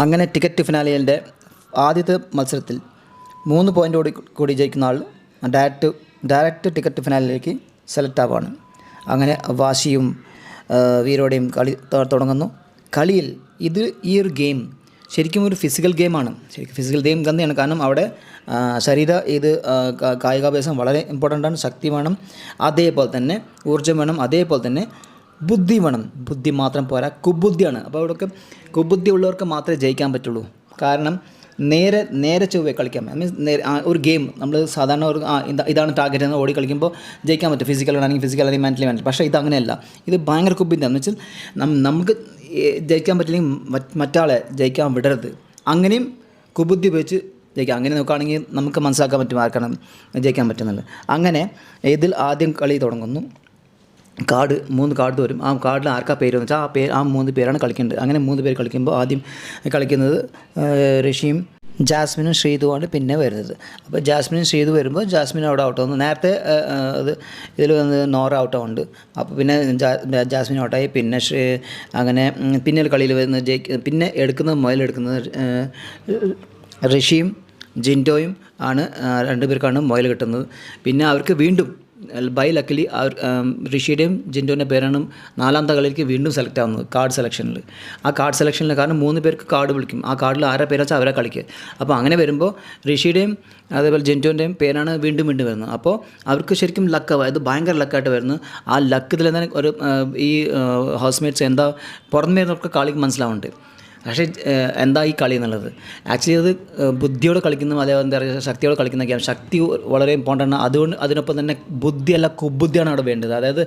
അങ്ങനെ ടിക്കറ്റ് ഫിനാലിയലിൻ്റെ ആദ്യത്തെ മത്സരത്തിൽ 3 പോയിൻ്റ് കൂടി ജയിക്കുന്ന ആൾ ഡയറക്റ്റ് ടിക്കറ്റ് ഫിനാലിലേക്ക് സെലക്ട് ആവുകയാണ്. അങ്ങനെ വാശിയും വീരോടെയും കളി തുടങ്ങുന്നു. കളിയിൽ ഈ ഒരു ഗെയിം ശരിക്കും ഒരു ഫിസിക്കൽ ഗെയിമാണ്. ശരിക്കും ഫിസിക്കൽ ഗെയിം തന്നെയാണ്. കാരണം അവിടെ കായികാഭ്യാസം വളരെ ഇമ്പോർട്ടൻ്റാണ്. ശക്തി വേണം, അതേപോലെ തന്നെ ഊർജ്ജം വേണം, അതേപോലെ തന്നെ ബുദ്ധി വേണം. ബുദ്ധി മാത്രം പോരാ, കുബുദ്ധിയാണ്. അപ്പോൾ അവിടെയൊക്കെ കുബുദ്ധി ഉള്ളവർക്ക് മാത്രമേ ജയിക്കാൻ പറ്റുള്ളൂ. കാരണം നേരെ ചൊവ്വേ കളിക്കാം. മീൻസ് ഒരു ഗെയിം നമ്മൾ സാധാരണ ഇതാണ് ടാർഗറ്റ് എന്ന് ഓടി കളിക്കുമ്പോൾ ജയിക്കാൻ പറ്റും. ഫിസിക്കലാണെങ്കിൽ ഫിസിക്കൽ, അല്ലെങ്കിൽ മെൻ്റലി. പക്ഷേ ഇതങ്ങനെയല്ല. ഇത് ഭയങ്കര കുബുദ്ധിയാണെന്ന് വെച്ചാൽ നമുക്ക് ജയിക്കാൻ പറ്റില്ലെങ്കിൽ മറ്റാളെ ജയിക്കാൻ വിടരുത്. അങ്ങനെയും കുബുദ്ധി ഉപയോഗിച്ച് ജയിക്കാം. അങ്ങനെ നോക്കുകയാണെങ്കിൽ നമുക്ക് മനസ്സിലാക്കാൻ പറ്റും ആർക്കാണ് ജയിക്കാൻ പറ്റുന്നത്. അങ്ങനെ ഇതിൽ ആദ്യം കളി തുടങ്ങുന്നു. 3 കാർഡ് വരും. ആ കാർഡിൽ ആർക്കാ പേര് എന്ന് വെച്ചാൽ ആ 3 പേരാണ് കളിക്കേണ്ടത്. അങ്ങനെ 3 പേര് കളിക്കുമ്പോൾ ആദ്യം കളിക്കുന്നത് ഋഷിയും ജാസ്മിനും ശ്രീതുമാണ് പിന്നെ വരുന്നത്. അപ്പോൾ ജാസ്മിനും ശ്രീതു വരുമ്പോൾ ജാസ്മിൻ അവിടെ ഔട്ട് ആവുന്നു. നേരത്തെ ഇതിൽ വന്ന് നോറ ഔട്ട് ആവുന്നുണ്ട്. അപ്പോൾ പിന്നെ ജാസ്മിൻ ഔട്ടായി. പിന്നെ അങ്ങനെ പിന്നെ കളിയിൽ വരുന്നത് പിന്നെ മുതലെടുക്കുന്നത് ഋഷിയും ജിൻഡോയും ആണ്. 2 പേർക്കാണ് മുതൽ കിട്ടുന്നത്. പിന്നെ അവർക്ക് വീണ്ടും ബൈ ലക്കിലി ഋഷിയുടെയും ജിൻഡോൻ്റെ പേരാണ് 4ാമത്തെ കളിയിലേക്ക് വീണ്ടും സെലക്ട് ആവുന്നത് കാർഡ് സെലക്ഷനിൽ. ആ കാർഡ് സെലക്ഷനിൽ കാരണം 3 പേർക്ക് കാർഡ് വിളിക്കും. ആ കാർഡിൽ ആരെ പേര് വെച്ചാൽ അവരെ കളിക്കുക. അപ്പോൾ അങ്ങനെ വരുമ്പോൾ ഋഷിയുടെയും അതേപോലെ ജിൻഡോൻ്റെയും പേരാണ് വീണ്ടും വരുന്നത്. അപ്പോൾ അവർക്ക് ശരിക്കും ലക്ക്, അത് ഭയങ്കര ലക്കായിട്ട് വരുന്നു. ആ ലക്കിൽ തന്നെ ഒരു ഈ ഹൗസ്മേറ്റ്സ് എന്താ പുറമേ നിന്നൊക്കെ കളിക്ക് മനസ്സിലാവുന്നുണ്ട്. പക്ഷേ എന്താ ഈ കളി എന്നുള്ളത് ആക്ച്വലി അത് ബുദ്ധിയോടെ കളിക്കുന്ന, അതേപോലെ എന്താ പറയുക, ശക്തിയോടെ കളിക്കുന്ന ഗെയിം. ശക്തി വളരെ ഇമ്പോർട്ടൻ്റ് ആണ്. അതുകൊണ്ട് അതിനൊപ്പം തന്നെ ബുദ്ധിയല്ല കുബുദ്ധിയാണ് അവിടെ വേണ്ടത്. അതായത്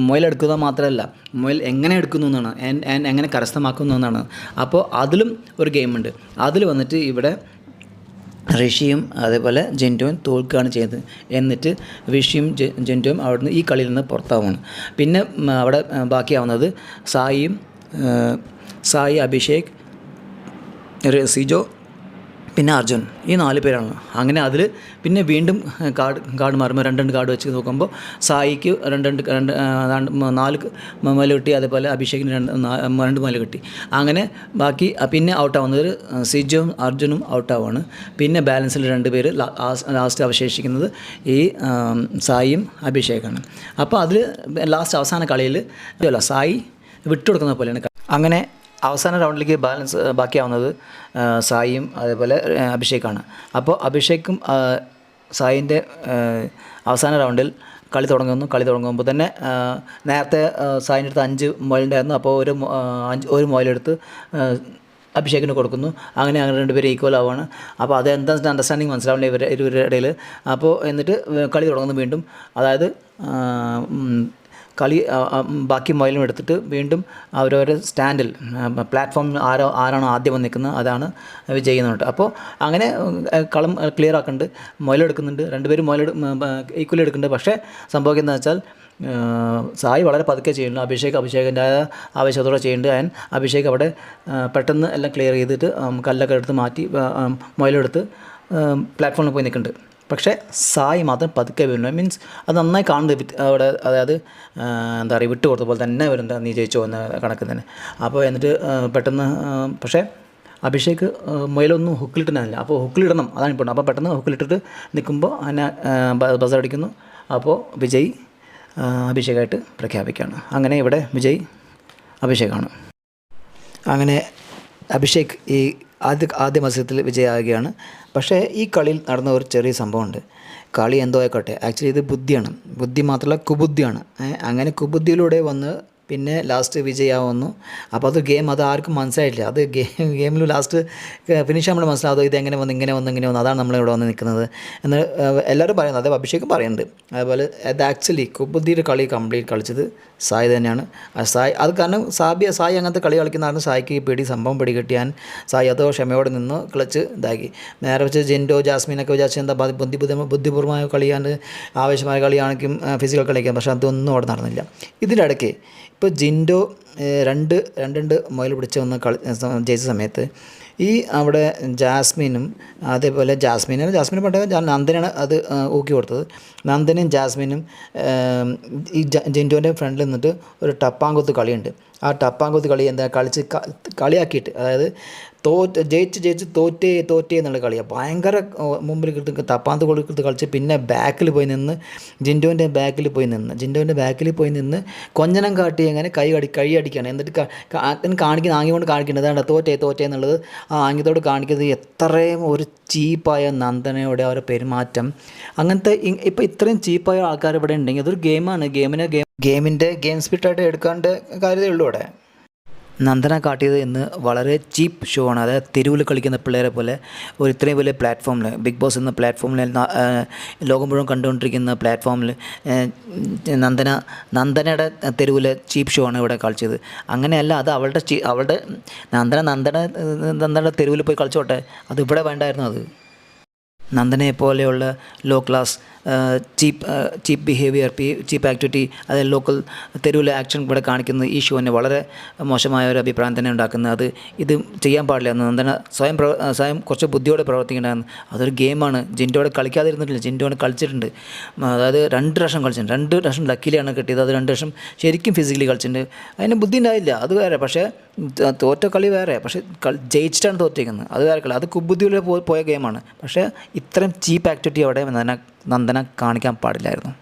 മുയലെടുക്കുക മാത്രമല്ല, മുയൽ എങ്ങനെ എടുക്കുന്നു എന്നാണ്, എങ്ങനെ കരസ്ഥമാക്കുന്നു എന്നാണ്. അപ്പോൾ അതിലും ഒരു ഗെയിമുണ്ട്. അതിൽ വന്നിട്ട് ഇവിടെ ഋഷിയും അതേപോലെ ജിൻഡോയും തോൽക്കുകയാണ് ചെയ്തത്. എന്നിട്ട് ഋഷിയും ജിൻഡോയും അവിടുന്ന് ഈ കളിയിൽ നിന്ന് പുറത്താവുകയാണ്. പിന്നെ അവിടെ ബാക്കിയാവുന്നത് സായി, അഭിഷേക്, സിജോ, പിന്നെ അർജുൻ, ഈ 4 പേരാണ്. അങ്ങനെ അതിൽ പിന്നെ വീണ്ടും കാർഡ് മാറുമ്പോൾ 2 കാർഡ് വെച്ച് നോക്കുമ്പോൾ സായിക്ക് 4 മുതൽ കിട്ടി. അതേപോലെ അഭിഷേകിന് 2 മുതൽ കിട്ടി. അങ്ങനെ ബാക്കി പിന്നെ ഔട്ടാവുന്നത് സിജോയും അർജുനും ഔട്ടാവുകയാണ്. പിന്നെ ബാലൻസിൽ 2 പേര് ലാസ്റ്റ് അവശേഷിക്കുന്നത് ഈ സായിയും അഭിഷേകാണ്. അപ്പോൾ അതിൽ ലാസ്റ്റ് അവസാന കളിയിൽ സായി വിട്ടുകൊടുക്കുന്ന പോലെയാണ്. അങ്ങനെ അവസാന റൗണ്ടിലേക്ക് ബാക്കിയാവുന്നത് സായിയും അതേപോലെ അഭിഷേകാണ്. അപ്പോൾ അഭിഷേക്കും സായിൻ്റെ അവസാന റൗണ്ടിൽ കളി തുടങ്ങുമ്പോൾ തന്നെ നേരത്തെ സായിൻ്റെ അടുത്ത് 5 മുയലുണ്ടായിരുന്നു. അപ്പോൾ ഒരു മുയലെടുത്ത് അഭിഷേകിന് കൊടുക്കുന്നു. അങ്ങനെ 2 പേര് ഈക്വൽ ആവുകയാണ്. അപ്പോൾ അത് എന്താ അണ്ടർസ്റ്റാൻഡിങ് മനസ്സിലാവില്ല ഇരുവരുടെ ഇടയിൽ. അപ്പോൾ എന്നിട്ട് കളി തുടങ്ങുന്നു വീണ്ടും. അതായത് കളി ബാക്കി മുയലും എടുത്തിട്ട് വീണ്ടും അവരവരെ സ്റ്റാൻഡിൽ പ്ലാറ്റ്ഫോമിൽ ആരാണോ ആദ്യം വന്ന് നിൽക്കുന്നത് അതാണ് വിജയിക്കുന്നുണ്ട്. അപ്പോൾ അങ്ങനെ കളം ക്ലിയർ ആക്കുന്നുണ്ട്. മുയലെടുക്കുന്നുണ്ട്, 2 പേരും ഈക്വലി എടുക്കുന്നുണ്ട്. പക്ഷേ സംഭവിക്കുന്നത് വെച്ചാൽ സായി വളരെ പതുക്കെ ചെയ്യുന്നു. അഭിഷേകിൻ്റെ ആവേശത്തോടെ ചെയ്യുന്നുണ്ട്. അഭിഷേക് അവിടെ പെട്ടെന്ന് എല്ലാം ക്ലിയർ ചെയ്തിട്ട് കല്ലൊക്കെ എടുത്ത് മാറ്റി മുയലെടുത്ത് പ്ലാറ്റ്ഫോമിൽ പോയി നിൽക്കുന്നുണ്ട്. പക്ഷേ സായി മാത്രം പതുക്കെ വീഴുന്നു. മീൻസ് അത് നന്നായി കാണുന്നത് അവിടെ, അതായത് എന്താ പറയുക, വിട്ടു കൊടുത്ത പോലെ തന്നെ വരുന്നുണ്ട്, നീ ജയിച്ചോ എന്ന കണക്ക് തന്നെ. അപ്പോൾ എന്നിട്ട് പെട്ടെന്ന് പക്ഷേ അഭിഷേക് മുയലൊന്നും ഹുക്കിലിട്ടുന്നില്ല. അപ്പോൾ ഹുക്കിലിടണം, അതാണ് ഇപ്പോൾ. അപ്പോൾ പെട്ടെന്ന് ഹുക്കിലിട്ടിട്ട് നിൽക്കുമ്പോൾ അതിനെ ബസ് അടിക്കുന്നു. അപ്പോൾ വിജയ് അഭിഷേകായിട്ട് പ്രഖ്യാപിക്കുകയാണ്. അങ്ങനെ ഇവിടെ വിജയ് അഭിഷേകാണ്. അങ്ങനെ അഭിഷേക് ഈ ആദ്യ മത്സരത്തിൽ വിജയമാകുകയാണ്. പക്ഷേ ഈ കളിയിൽ നടന്ന ഒരു ചെറിയ സംഭവമുണ്ട്. കളി എന്തോ ആയിക്കോട്ടെ, ആക്ച്വലി ഇത് ബുദ്ധിയാണ്. ബുദ്ധി മാത്രമല്ല കുബുദ്ധിയാണ്. അങ്ങനെ കുബുദ്ധിയിലൂടെ വന്ന് പിന്നെ ലാസ്റ്റ് വിജയമാവുന്നു. അപ്പോൾ അത് ഗെയിം അത് ആർക്കും മനസ്സിലായിട്ടില്ല. അത് ഗെയിമിൽ ലാസ്റ്റ് ഫിനിഷ് നമ്മൾ മനസ്സിലാവും. ഇത് എങ്ങനെ വന്നു, അതാണ് നമ്മളിവിടെ വന്ന് നിൽക്കുന്നത് എന്ന് എല്ലാവരും പറയുന്നത്. അതേ അഭിഷേകം പറയുന്നുണ്ട്. അതുപോലെ അത് ആക്ച്വലി കുബുദ്ധിയുടെ കളി കംപ്ലീറ്റ് കളിച്ചത് സായി തന്നെയാണ്. സായി അത് കാരണം സായി അങ്ങനത്തെ കളി കളിക്കുന്നതാണ്. സായിക്ക് ഈ സംഭവം പിടികിട്ടിയാൻ സായി അതോ ക്ഷമയോടെ നിന്ന് കളിച്ച് ഇതാക്കി. നേരെ വെച്ച് ജിൻഡോ ജാസ്മിനൊക്കെ വിചാരിച്ച് എന്താ ബുദ്ധിപൂർവമായ കളിയാണ്, ആവേശമായ കളിയാണെങ്കിലും ഫിസിക്കൽ കളിക്കാം. പക്ഷേ അതൊന്നും അവിടെ നടന്നില്ല. ഇതിനിടയ്ക്ക് ഇപ്പോൾ ജിൻഡോ 2 മുയൽ പിടിച്ച് വന്ന് ജയിച്ച സമയത്ത് ഈ അവിടെ ജാസ്മിനും അതേപോലെ ജാസ്മിന് പണ്ടേ നന്ദനാണ് അത് ഊക്കി കൊടുത്തത്. നന്ദനും ജാസ്മിനും ഈ ജിൻഡോൻ്റെ ഫ്രണ്ടിൽ നിന്നിട്ട് ഒരു ടപ്പാങ്കുത്ത് കളിയുണ്ട്. ആ ടപ്പാങ്കൂത്ത് കളി എന്താ കളിച്ച് കളിയാക്കിയിട്ട്, അതായത് ജയിച്ച് തോറ്റേ എന്നുള്ള കളിയാണ്. ഭയങ്കര മുമ്പിൽ കിട്ടുന്ന ടപ്പാന്ത് കൊടുത്ത് കളിച്ച് പിന്നെ ബാക്കിൽ പോയി നിന്ന് ജിൻഡോൻ്റെ ബാക്കിൽ പോയി നിന്ന് കൊഞ്ഞനം കാട്ടി അങ്ങനെ കൈ അടിക്കുകയാണ്. എന്നിട്ട് കാണിക്കുന്ന ആംഗ്യം കാണിക്കുന്നത് അതാണ് തോറ്റേ എന്നുള്ളത്. ആ ആംഗ്യത്തോട് കാണിക്കുന്നത് എത്രയും ഒരു ചീപ്പായ നന്ദനയുടെ അവരുടെ പെരുമാറ്റം. അങ്ങനത്തെ ഇപ്പോൾ ഇത്രയും ചീപ്പായ ആൾക്കാർ ഇവിടെ ഉണ്ടെങ്കിൽ അതൊരു ഗെയിമാണ്. ഗെയിം സ്പിരിറ്റായിട്ട് എടുക്കാണ്ട് കാര്യമേ ഉള്ളൂ ഇവിടെ. നന്ദന കാട്ടിയത് ഇന്ന് വളരെ ചീപ്പ് ഷോ ആണ്. അതായത് തെരുവിൽ കളിക്കുന്ന പിള്ളേരെ പോലെ ഒരു ഇത്രയും വലിയ പ്ലാറ്റ്ഫോമിൽ, ബിഗ് ബോസ് എന്ന പ്ലാറ്റ്ഫോമിൽ ലോകം മുഴുവൻ കണ്ടുകൊണ്ടിരിക്കുന്ന പ്ലാറ്റ്ഫോമിൽ നന്ദനയുടെ തെരുവിലെ ചീപ്പ് ഷോ ആണ് ഇവിടെ കളിച്ചത്. അങ്ങനെയല്ല, അത് അവളുടെ നന്ദനയുടെ തെരുവിൽ പോയി കളിച്ചോട്ടെ, അത് ഇവിടെ വേണ്ടായിരുന്നു. അത് നന്ദനയെ പോലെയുള്ള ലോ ക്ലാസ് ചീപ്പ് ബിഹേവിയർ, ചീപ്പ് ആക്ടിവിറ്റി, അതായത് ലോക്കൽ തെരുവിലെ ആക്ഷൻ ഇവിടെ കാണിക്കുന്നത് ഈ ഷോനെ വളരെ മോശമായ ഒരു അഭിപ്രായം തന്നെ ഉണ്ടാക്കുന്നത്. ഇത് ചെയ്യാൻ പാടില്ല. നന്ദന സ്വയം കുറച്ച് ബുദ്ധിയോടെ പ്രവർത്തിക്കേണ്ടതാണ്. അതൊരു ഗെയിമാണ്. ജിൻഡോടെ കളിക്കാതിരുന്നിട്ടില്ല, ജിൻഡോടെ കളിച്ചിട്ടുണ്ട്. അതായത് 2 പ്രാവശ്യം കളിച്ചിട്ടുണ്ട്. 2 പ്രാവശ്യം ലക്കിലാണ് കിട്ടിയത്. അത് 2 പ്രാവശ്യം ശരിക്കും ഫിസിക്കലി കളിച്ചിട്ടുണ്ട്. അതിന് ബുദ്ധി ഉണ്ടായില്ല, അത് വേറെ. പക്ഷേ തോറ്റ കളി വേറെ, പക്ഷേ ജയിച്ചിട്ടാണ് തോറ്റിരിക്കുന്നത്, അത് വേറെ കളി. അത് കുബുദ്ധിയിലൂടെ പോയ ഗെയിമാണ്. പക്ഷേ ഇത്രയും ചീപ്പ് ആക്ടിവിറ്റി അവിടെ നന്ദന കാണിക്കാൻ പാടില്ലായിരുന്നു.